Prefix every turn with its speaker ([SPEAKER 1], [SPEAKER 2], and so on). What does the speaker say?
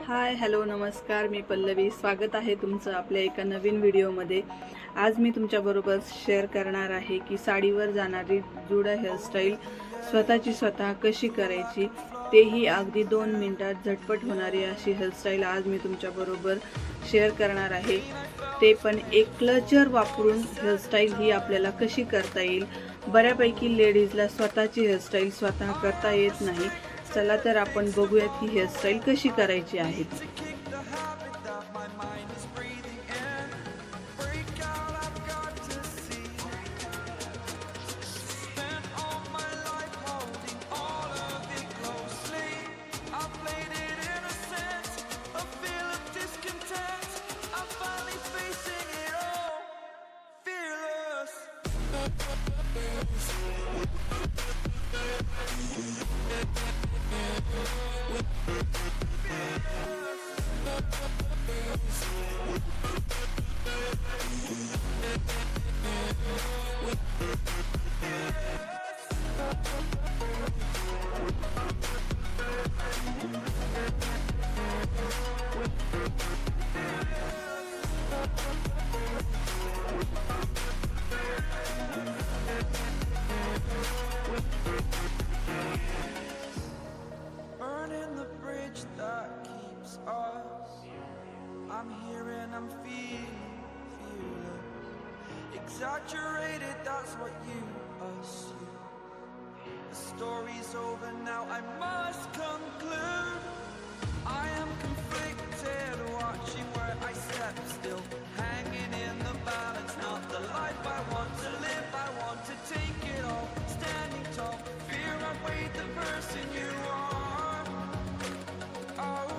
[SPEAKER 1] Hi hello नमस्कार, मी पल्लवी. स्वागत आहे तुमचं आपल्या एका नवीन व्हिडिओमध्ये. आज मी तुमच्याबरोबर शेअर करणार आहे की साडीवर जाणारी जुडा हेअरस्टाईल स्वतःची स्वतः कशी करायची, तेही अगदी 2 मिनिटात झटपट होणारी अशी हेअरस्टाईल आज मी तुमच्याबरोबर शेअर करणार आहे. ते पण एक क्लचर वापरून हेअरस्टाईल ही आपल्याला कशी करता येईल. बऱ्यापैकी लेडीजला स्वतःची हेअरस्टाईल स्वतः करता येत नाही. चला तर आपण बघूयात ही हेअरस्टाईल कशी करायची आहे.
[SPEAKER 2] I'm here and I'm feeling exaggerated, that's what you assume. The story's over now, I must conclude. I am conflicted, watching where I step still, hanging in the balance, not the life I want to live. I want to take it all, standing tall, fear I weighed the person you are. Oh,